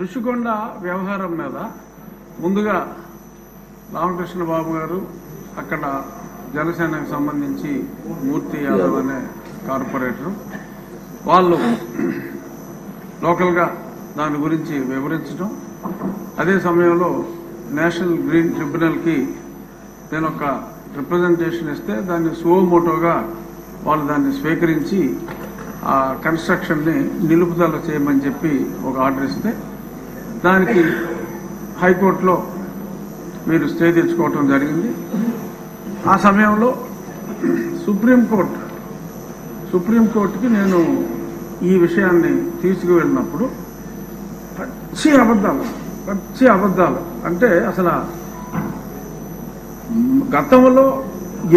ఋషికొండ వ్యవహారం మీద ముందుగా రామకృష్ణ బాబు గారు అక్కడ జనసేనకు సంబంధించి మూర్తి యాదవ్ అనే కార్పొరేటర్ వాళ్ళు లోకల్గా దాని గురించి వివరించడం, అదే సమయంలో నేషనల్ గ్రీన్ ట్రిబ్యునల్కి నేను ఒక రిప్రజెంటేషన్ ఇస్తే దాన్ని సువోమోటోగా వాళ్ళు దాన్ని స్వీకరించి ఆ కన్స్ట్రక్షన్ని నిలుపుదల చేయమని చెప్పి ఒక ఆర్డర్ ఇస్తే దానికి హైకోర్టులో మీరు స్టే తెచ్చుకోవటం జరిగింది. ఆ సమయంలో సుప్రీంకోర్టుకి నేను ఈ విషయాన్ని తీసుకువెళ్ళినప్పుడు పచ్చి అబద్ధాలు అంటే అసలు గతంలో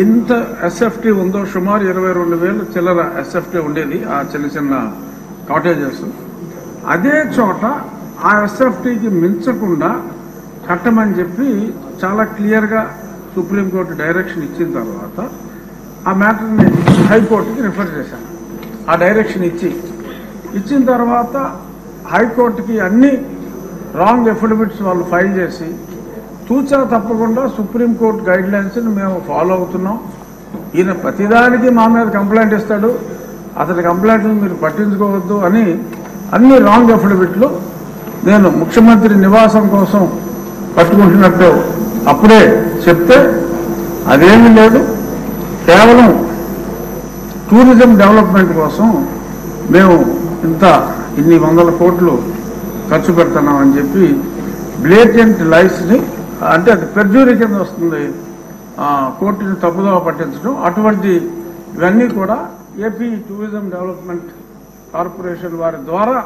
ఎంత ఎస్ఎఫ్టీ ఉందో సుమారు 22,000 చిల్లర ఎస్ఎఫ్టీ ఉండేది ఆ చిన్న చిన్న కాటేజెస్. అదే చోట ఆ ఎస్ఎఫ్టీకి మించకుండా కట్టమని చెప్పి చాలా క్లియర్గా సుప్రీంకోర్టు డైరెక్షన్ ఇచ్చిన తర్వాత ఆ మ్యాటర్ని హైకోర్టుకి రిఫర్ చేశాను. ఆ డైరెక్షన్ ఇచ్చిన తర్వాత హైకోర్టుకి అన్ని రాంగ్ ఎఫిడవిట్స్ వాళ్ళు ఫైల్ చేసి తూచా తప్పకుండా సుప్రీంకోర్టు గైడ్ లైన్స్ని మేము ఫాలో అవుతున్నాం. ఈయన ప్రతిదానికి మా మీద కంప్లైంట్ ఇస్తాడు, అతని కంప్లైంట్లు మీరు పట్టించుకోవద్దు అని అన్ని రాంగ్ ఎఫిడవిట్లు నేను ముఖ్యమంత్రి నివాసం కోసం పట్టుకుంటున్నట్టు అప్పుడే చెప్తే అదేమీ లేదు, కేవలం టూరిజం డెవలప్మెంట్ కోసం మేము ఇన్ని 100 కోట్లు ఖర్చు పెడుతున్నామని చెప్పి బ్లేటెంట్ లైస్ని, అంటే అది పెర్జూరీ కింద వస్తుంది, కోర్టుని తప్పుదోవ పట్టించడం. అటువంటి ఇవన్నీ కూడా ఏపీ టూరిజం డెవలప్మెంట్ కార్పొరేషన్ వారి ద్వారా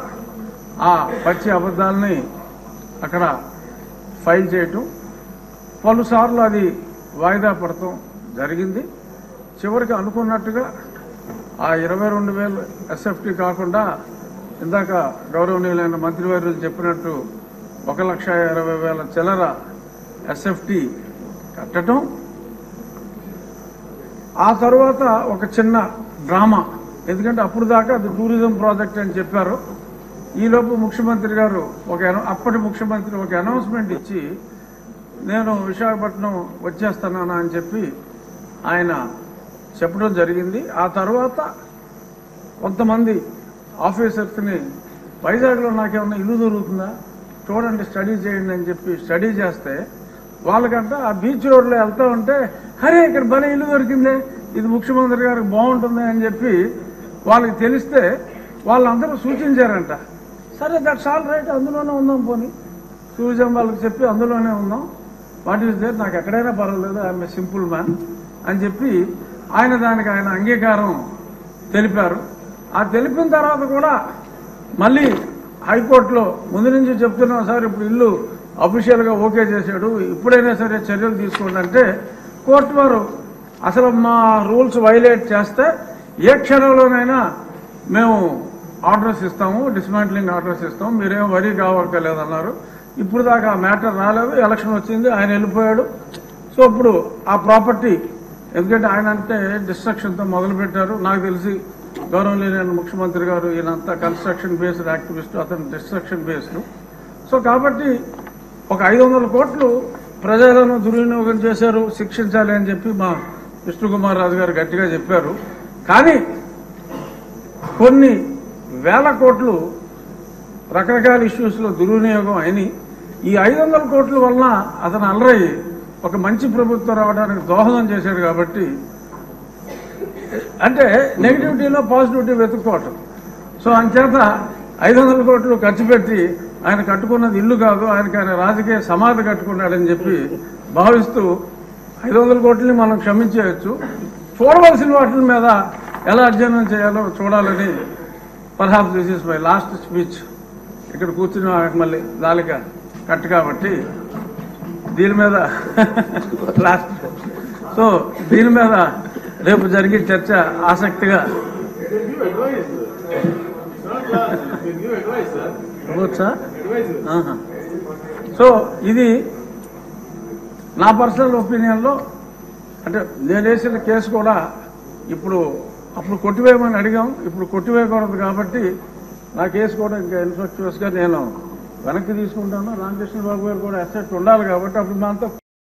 ఆ పచ్చి అబద్ధాలని అక్కడ ఫైల్ చేయటం, పలుసార్లు అది వాయిదా పడటం జరిగింది. చివరికి అనుకున్నట్టుగా ఆ 22,000 ఎస్ఎఫ్టీ కాకుండా ఇందాక గౌరవనీయులైన మంత్రివర్యులు చెప్పినట్టు 1,20,000 చిల్లర ఎస్ఎఫ్టీ కట్టడం. ఆ తర్వాత ఒక చిన్న డ్రామా, ఎందుకంటే అప్పుడు దాకా అది టూరిజం ప్రాజెక్ట్ అని చెప్పారు. ఈలోపు ముఖ్యమంత్రి గారు అప్పటి ముఖ్యమంత్రి ఒక అనౌన్స్మెంట్ ఇచ్చి నేను విశాఖపట్నం వచ్చేస్తున్నాను అని చెప్పి ఆయన చెప్పడం జరిగింది. ఆ తర్వాత కొంతమంది ఆఫీసర్స్ని వైజాగ్లో నాకేమన్నా ఇల్లు దొరుకుతుందా చూడండి, స్టడీ చేయండి అని చెప్పి స్టడీ చేస్తే వాళ్ళకంట ఆ బీచ్ రోడ్లో వెళ్తా ఉంటే అరే ఇక్కడ భలే ఇల్లు దొరికిందే, ఇది ముఖ్యమంత్రి గారికి బాగుంటుంది అని చెప్పి వాళ్ళకి తెలిస్తే వాళ్ళందరూ సూచించారంట. సరే దట్స్ ఆల్ రైట్, అందులోనే ఉందాం, పోనీ టూరిజం వాళ్ళకి చెప్పి అందులోనే ఉందాం, వాట్ ఈస్ దేర్, నాకు ఎక్కడైనా పర్వాలేదు, ఐఎమ్ ఏ సింపుల్ మ్యాన్ అని చెప్పి దానికి ఆయన అంగీకారం తెలిపారు. ఆ తెలిపిన తర్వాత కూడా మళ్ళీ హైకోర్టులో ముందు నుంచి చెప్తున్నాం సార్, ఇప్పుడు ఇల్లు అఫీషియల్గా ఓకే చేశాడు, ఇప్పుడైనా సరే చర్యలు తీసుకోండి అంటే కోర్టు వారు అసలు మా రూల్స్ వైలేట్ చేస్తే ఏ క్షణంలోనైనా మేము ఆర్డర్స్ ఇస్తాము, డిస్మాంట్లింగ్ ఆర్డర్స్ ఇస్తాము, మీరేం వరీ కావక్కర్లేదన్నారు. ఇప్పుడు దాకా ఆ మ్యాటర్ రాలేదు, ఎలక్షన్ వచ్చింది, ఆయన వెళ్ళిపోయాడు. సో ఇప్పుడు ఆ ప్రాపర్టీ, ఎందుకంటే ఆయన అంటే డిస్ట్రక్షన్తో మొదలుపెట్టారు. నాకు తెలిసి గౌరవనీయులైన ముఖ్యమంత్రి గారు ఈయనంతా కన్స్ట్రక్షన్ బేస్డ్ యాక్టివిస్ట్, అతను డిస్ట్రక్షన్ బేస్డ్. సో కాబట్టి ఒక 500 కోట్లు ప్రజలను దుర్వినియోగం చేశారు, శిక్షించాలి అని చెప్పి మా విష్ణుకుమార్ రాజు గారు గట్టిగా చెప్పారు. కానీ కొన్ని వేల కోట్లు రకరకాల ఇష్యూస్లో దుర్వినియోగం అయినాయి. ఈ 500 కోట్ల వలన అతను అలరయ్యి ఒక మంచి ప్రభుత్వం రావడానికి దోహదం చేశాడు. కాబట్టి అంటే నెగిటివిటీలో పాజిటివిటీ వెతుక్కోవటం. సో అంచేత 500 కోట్లు ఖర్చు పెట్టి ఆయన కట్టుకున్నది ఇల్లు కాదు, ఆయన రాజకీయ సమాధి కట్టుకున్నాడని చెప్పి భావిస్తూ 500 కోట్లని మనం క్షమించేయచ్చు, చూడవలసిన వాటి మీద ఎలా అధ్యయనం చేయాలో చూడాలని. Perhaps this is my last speech. ఇక్కడ కూర్చుని మళ్ళీ దాలిక కట్ కాబట్టి దీని మీద లాస్ట్. సో దీని మీద రేపు జరిగే చర్చ ఆసక్తిగా అవ్వచ్చా? సో ఇది నా పర్సనల్ ఒపీనియన్లో, అంటే నేను వేసిన కేసు కూడా అప్పుడు కొట్టివేయమని అడిగాం, ఇప్పుడు కొట్టివేయకూడదు కాబట్టి నా కేసు కూడా ఇంకా ఇన్ఫ్లక్చువస్గా నేను వెనక్కి తీసుకుంటాను. రామకృష్ణ బాబు గారు కూడా అసెట్ ఉండాలి కాబట్టి అప్పుడు మనతో